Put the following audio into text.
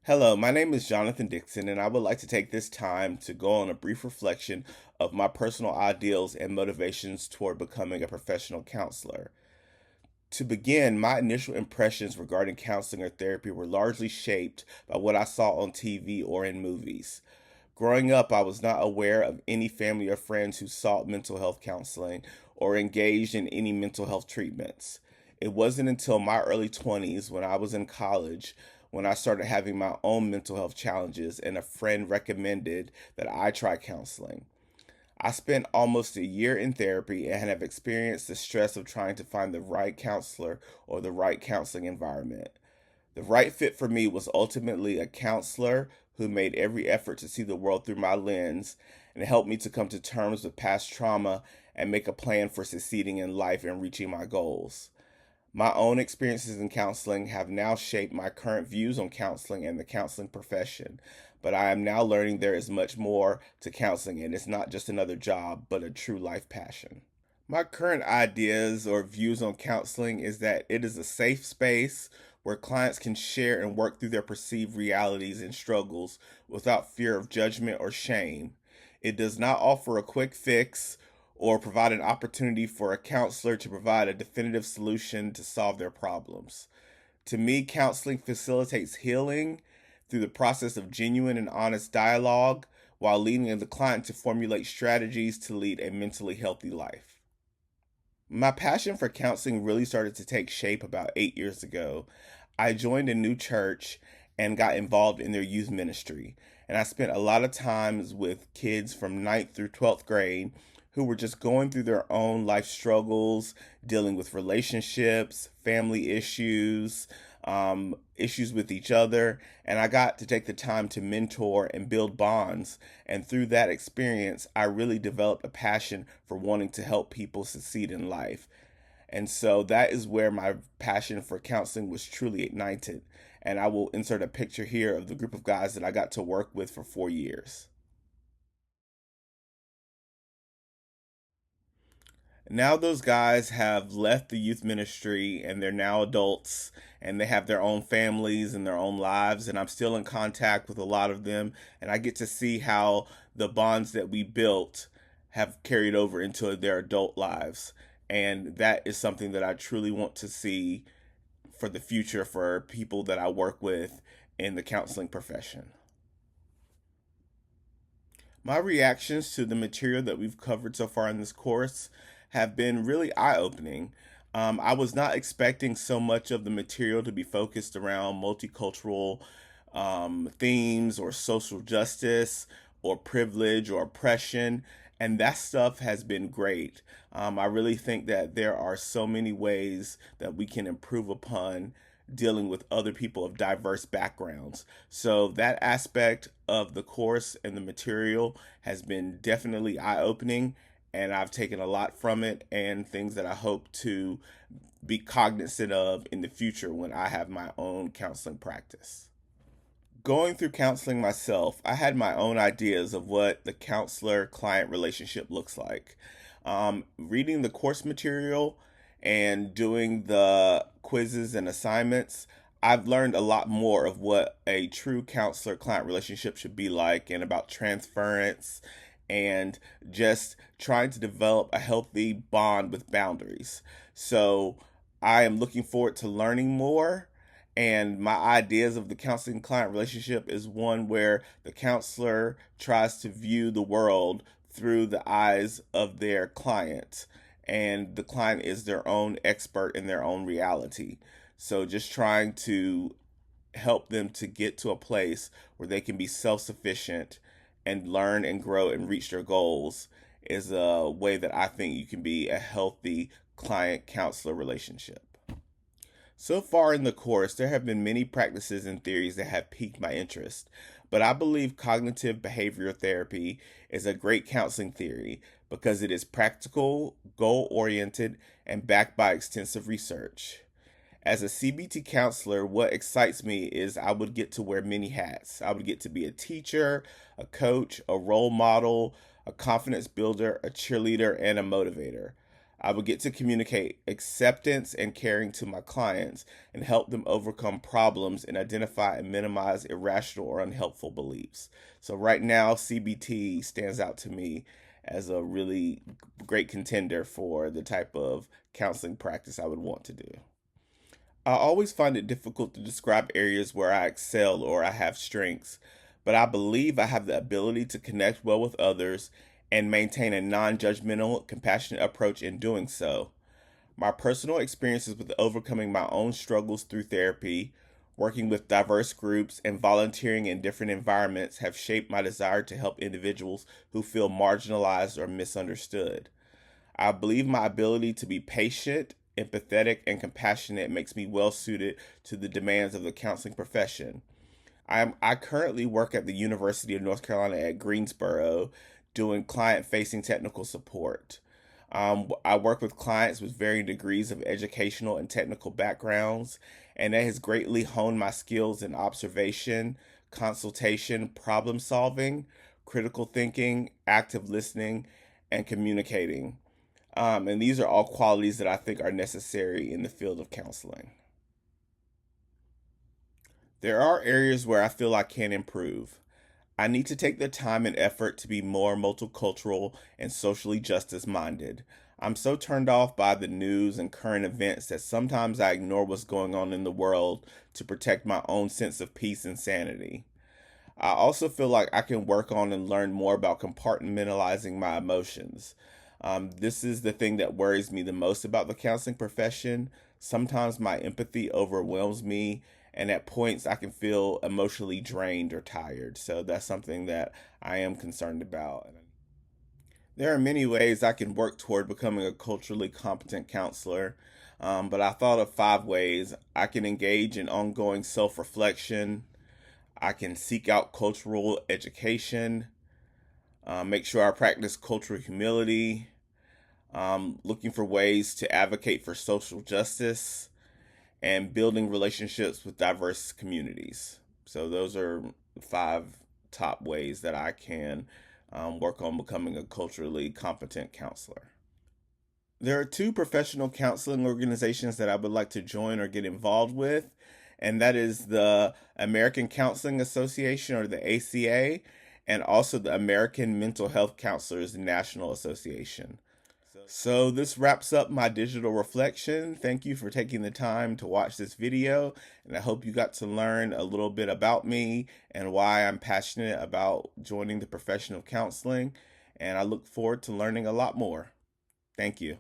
Hello, my name is Jonathan Dixon, and I would like to take this time to go on a brief reflection of my personal ideals and motivations toward becoming a professional counselor. To begin, my initial impressions regarding counseling or therapy were largely shaped by what I saw on TV or in movies. Growing up, I was not aware of any family or friends who sought mental health counseling or engaged in any mental health treatments. It wasn't until my early 20s, when I was in college, when I started having my own mental health challenges and a friend recommended that I try counseling. I spent almost a year in therapy and have experienced the stress of trying to find the right counselor or the right counseling environment. The right fit for me was ultimately a counselor who made every effort to see the world through my lens and helped me to come to terms with past trauma and make a plan for succeeding in life and reaching my goals. My own experiences in counseling have now shaped my current views on counseling and the counseling profession, but I am now learning there is much more to counseling and it's not just another job, but a true life passion. My current ideas or views on counseling is that it is a safe space where clients can share and work through their perceived realities and struggles without fear of judgment or shame. It does not offer a quick fix or provide an opportunity for a counselor to provide a definitive solution to solve their problems. To me, counseling facilitates healing through the process of genuine and honest dialogue while leading the client to formulate strategies to lead a mentally healthy life. My passion for counseling really started to take shape about 8 years ago. I joined a new church and got involved in their youth ministry. And I spent a lot of times with kids from ninth through 12th grade who were just going through their own life struggles, dealing with relationships, family issues, issues with each other. And I got to take the time to mentor and build bonds. And through that experience, I really developed a passion for wanting to help people succeed in life. And so that is where my passion for counseling was truly ignited. And I will insert a picture here of the group of guys that I got to work with for 4 years. Now those guys have left the youth ministry and they're now adults and they have their own families and their own lives, and I'm still in contact with a lot of them, and I get to see how the bonds that we built have carried over into their adult lives. And that is something that I truly want to see for the future for people that I work with in the counseling profession. My reactions to the material that we've covered so far in this course have been really eye opening. I was not expecting so much of the material to be focused around multicultural themes or social justice or privilege or oppression, and that stuff has been great. I really think that there are so many ways that we can improve upon dealing with other people of diverse backgrounds. So that aspect of the course and the material has been definitely eye-opening, and I've taken a lot from it and things that I hope to be cognizant of in the future when I have my own counseling practice. Going through counseling myself, I had my own ideas of what the counselor client relationship looks like. Reading the course material and doing the quizzes and assignments, I've learned a lot more of what a true counselor client relationship should be like and about transference and just trying to develop a healthy bond with boundaries. So I am looking forward to learning more, and my ideas of the counseling client relationship is one where the counselor tries to view the world through the eyes of their client, and the client is their own expert in their own reality. So just trying to help them to get to a place where they can be self sufficient and learn and grow and reach their goals is a way that I think you can be a healthy client counselor relationship. So far in the course, there have been many practices and theories that have piqued my interest, but I believe cognitive behavioral therapy is a great counseling theory because it is practical, goal oriented, and backed by extensive research. As a CBT counselor, what excites me is I would get to wear many hats. I would get to be a teacher, a coach, a role model, a confidence builder, a cheerleader, and a motivator. I would get to communicate acceptance and caring to my clients and help them overcome problems and identify and minimize irrational or unhelpful beliefs. So, right now, CBT stands out to me as a really great contender for the type of counseling practice I would want to do. I always find it difficult to describe areas where I excel or I have strengths, but I believe I have the ability to connect well with others and maintain a non judgmental, compassionate approach in doing so. My personal experiences with overcoming my own struggles through therapy, working with diverse groups, and volunteering in different environments have shaped my desire to help individuals who feel marginalized or misunderstood. I believe my ability to be patient, empathetic, and compassionate makes me well suited to the demands of the counseling profession. I currently work at the University of North Carolina at Greensboro doing client facing technical support. I work with clients with varying degrees of educational and technical backgrounds, and that has greatly honed my skills in observation, consultation, problem solving, critical thinking, active listening, and communicating. And these are all qualities that I think are necessary in the field of counseling. There are areas where I feel I can improve. I need to take the time and effort to be more multicultural and socially justice minded. I'm so turned off by the news and current events that sometimes I ignore what's going on in the world to protect my own sense of peace and sanity. I also feel like I can work on and learn more about compartmentalizing my emotions. This is the thing that worries me the most about the counseling profession. Sometimes my empathy overwhelms me, and at points I can feel emotionally drained or tired. So that's something that I am concerned about. There are many ways I can work toward becoming a culturally competent counselor, but I thought of 5 ways. I can engage in ongoing self reflection, I can seek out cultural education, make sure I practice cultural humility, looking for ways to advocate for social justice, and building relationships with diverse communities. So, those are 5 top ways that I can work on becoming a culturally competent counselor. There are 2 professional counseling organizations that I would like to join or get involved with, and that is the American Counseling Association, or the ACA, and also the American Mental Health Counselors National Association. So this wraps up my digital reflection. Thank you for taking the time to watch this video, and I hope you got to learn a little bit about me and why I'm passionate about joining the profession of counseling, and I look forward to learning a lot more. Thank you.